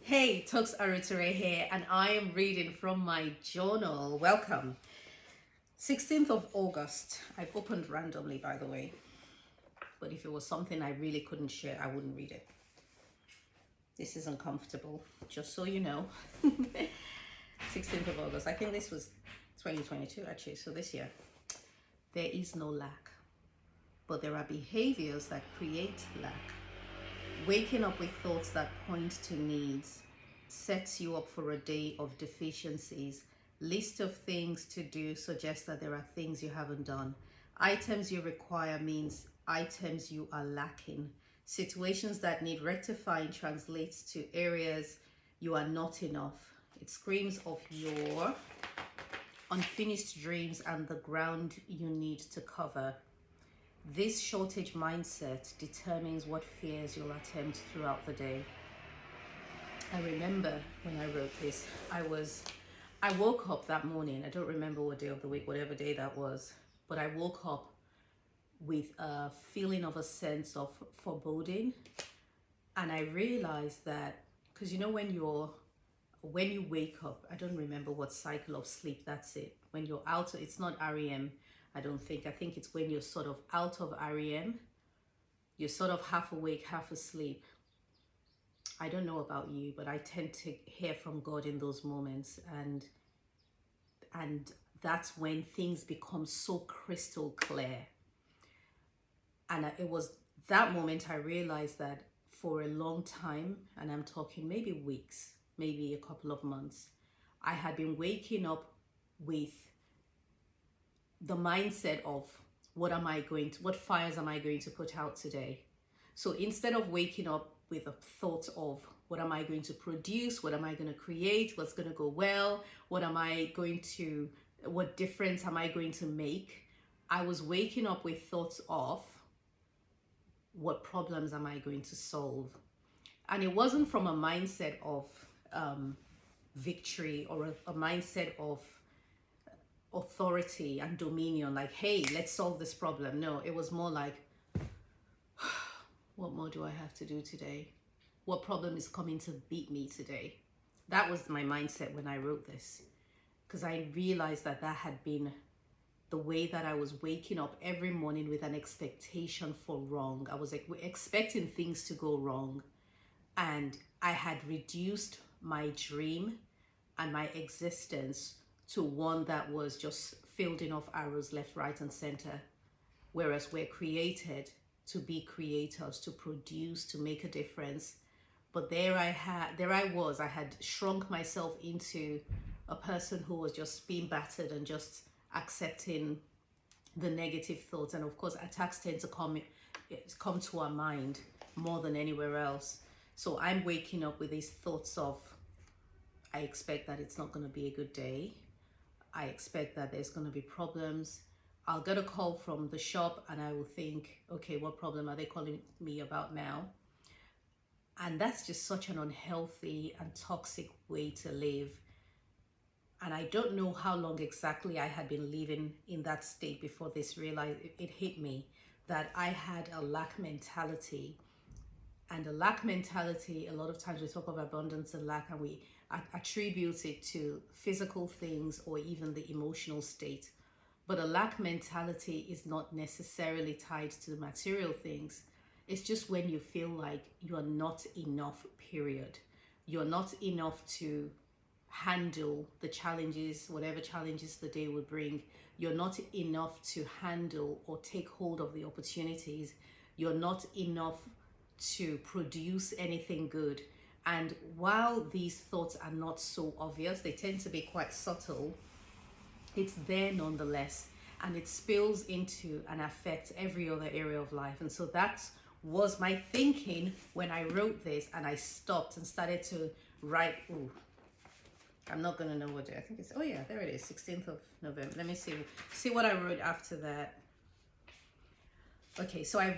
Hey, Tux Arutere here, and I am reading from my journal. Welcome. 16th of August. I've opened randomly, by the way. But if it was something I really couldn't share, I wouldn't read it. This is uncomfortable, just so you know. 16th of August. I think this was 2022, actually, so this year. There is no lack, but there are behaviors that create lack. Waking up with thoughts that point to needs sets you up for a day of deficiencies. List of things to do suggests that there are things you haven't done. Items you require means items you are lacking. Situations that need rectifying translates to areas you are not enough. It screams of your unfinished dreams and the ground you need to cover. This shortage mindset determines what fears you'll attempt throughout the day. I remember when I wrote this, I woke up that morning. I don't remember what day of the week, whatever day that was, but I woke up with a feeling of a sense of foreboding. And I realized that, because when you wake up, I don't remember what cycle of sleep that's it. When you're out, it's not REM, I don't think. I think it's when you're sort of out of REM, you're sort of half awake, half asleep. I don't know about you, but I tend to hear from God in those moments, and that's when things become so crystal clear. And it was that moment I realized that for a long time, and I'm talking maybe weeks, maybe a couple of months, I had been waking up with the mindset of what fires am I going to put out today? So instead of waking up with a thought of what am I going to produce, what am I going to create, what's going to go well, what difference am I going to make, I was waking up with thoughts of what problems am I going to solve. And it wasn't from a mindset of victory or a mindset of authority and dominion, like, hey, let's solve this problem. No, it was more like, what more do I have to do today? What problem is coming to beat me today? That was my mindset when I wrote this, because I realized that had been the way that I was waking up every morning with an expectation for wrong. I was expecting things to go wrong, and I had reduced my dream and my existence to one that was just fielding off arrows left, right, and center. Whereas we're created to be creators, to produce, to make a difference. But there I had shrunk myself into a person who was just being battered and just accepting the negative thoughts. And of course, attacks tend to come to our mind more than anywhere else. So I'm waking up with these thoughts of, I expect that it's not going to be a good day. I expect that there's going to be problems. I'll get a call from the shop and I will think, okay, what problem are they calling me about now? And that's just such an unhealthy and toxic way to live. And I don't know how long exactly I had been living in that state before this it hit me that I had a lack mentality. And a lack mentality, a lot of times we talk of abundance and lack and we attribute it to physical things or even the emotional state. But a lack mentality is not necessarily tied to the material things. It's just when you feel like you are not enough, period. You're not enough to handle the challenges, whatever challenges the day will bring. You're not enough to handle or take hold of the opportunities. You're not enough to produce anything good. And while these thoughts are not so obvious, they tend to be quite subtle, it's there nonetheless, and it spills into and affects every other area of life. And so that was my thinking when I wrote this, and I stopped and started to write. I'm not gonna know what day. I think it's, oh yeah, there it is, 16th of November. Let me see what I wrote after that. Okay, so I've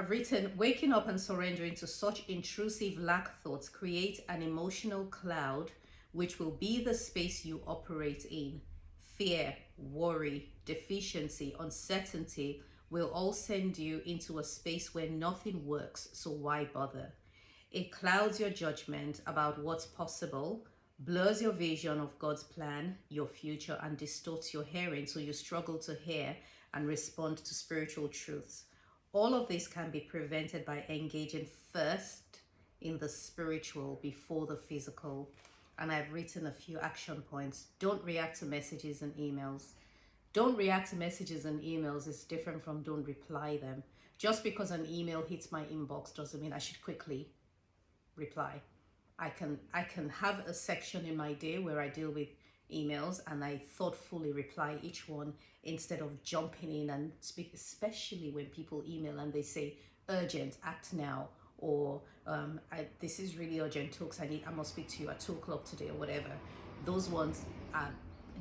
written, waking up and surrendering to such intrusive lack thoughts create an emotional cloud which will be the space you operate in. Fear, worry, deficiency, uncertainty will all send you into a space where nothing works, so why bother? It clouds your judgment about what's possible, blurs your vision of God's plan, your future, and distorts your hearing so you struggle to hear and respond to spiritual truths. All of this can be prevented by engaging first in the spiritual before the physical. And I've written a few action points. Don't react to messages and emails. Don't react to messages and emails is different from don't reply them. Just because an email hits my inbox doesn't mean I should quickly reply. I can have a section in my day where I deal with emails and I thoughtfully reply each one instead of jumping in and speak, especially when people email and they say urgent, act now, or this is really urgent talks, I must speak to you at 2 o'clock today or whatever. Those ones are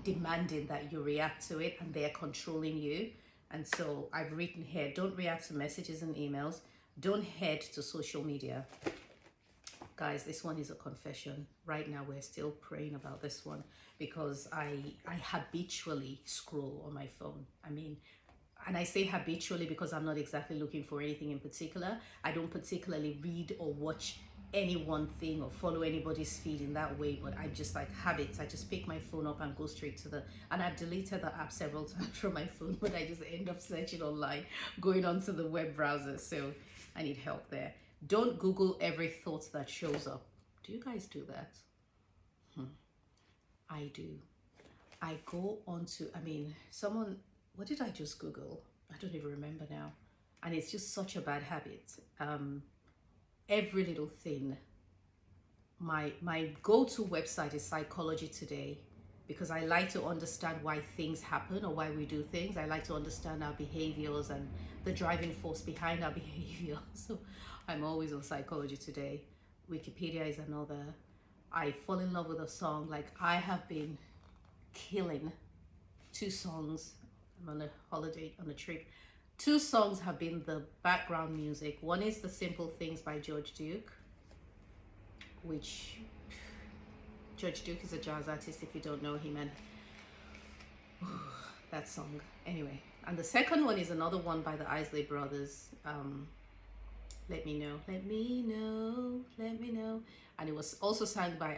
demanding that you react to it and they're controlling you. And so I've written here, don't react to messages and emails. Don't head to social media. Guys, this one is a confession. Right now, we're still praying about this one because I habitually scroll on my phone. I mean, and I say habitually because I'm not exactly looking for anything in particular. I don't particularly read or watch any one thing or follow anybody's feed in that way, but I just like habits. I just pick my phone up and go straight to and I've deleted the app several times from my phone, but I just end up searching online, going onto the web browser. So I need help there. Don't Google every thought that shows up. Do you guys do that? I do. I go onto, what did I just Google? I don't even remember now. And it's just such a bad habit. Every little thing. My go-to website is Psychology Today because I like to understand why things happen or why we do things. I like to understand our behaviors and the driving force behind our behavior. So I'm always on Psychology Today. Wikipedia is another. I fall in love with a song. Like I have been killing 2 songs. I'm on a holiday, on a trip. 2 songs have been the background music. One is The Simple Things by George Duke, which George Duke is a jazz artist if you don't know him, and that song. Anyway, and the second one is another one by the Isley Brothers. Let me know, let me know, let me know. And it was also sung by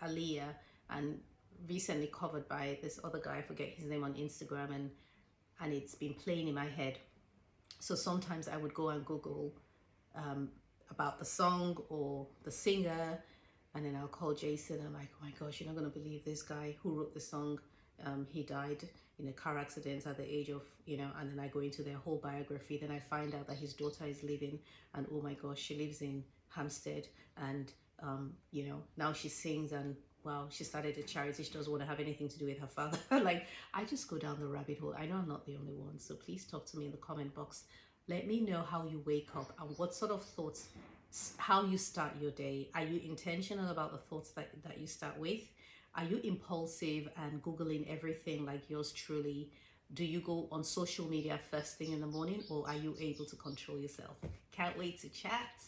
Aaliyah and recently covered by this other guy, I forget his name, on Instagram, and it's been playing in my head. So sometimes I would go and Google about the song or the singer, and then I'll call Jason. I'm like, oh my gosh, you're not going to believe this guy who wrote the song. He died in a car accident at the age of, and then I go into their whole biography. Then I find out that his daughter is living, and oh my gosh, she lives in Hampstead, and now she sings, and wow, she started a charity. She doesn't want to have anything to do with her father. Like, I just go down the rabbit hole. I know I'm not the only one, so please talk to me in the comment box. Let me know how you wake up and what sort of thoughts, how you start your day. Are you intentional about the thoughts that you start with? Are you impulsive and Googling everything like yours truly? Do you go on social media first thing in the morning, or are you able to control yourself? Can't wait to chat.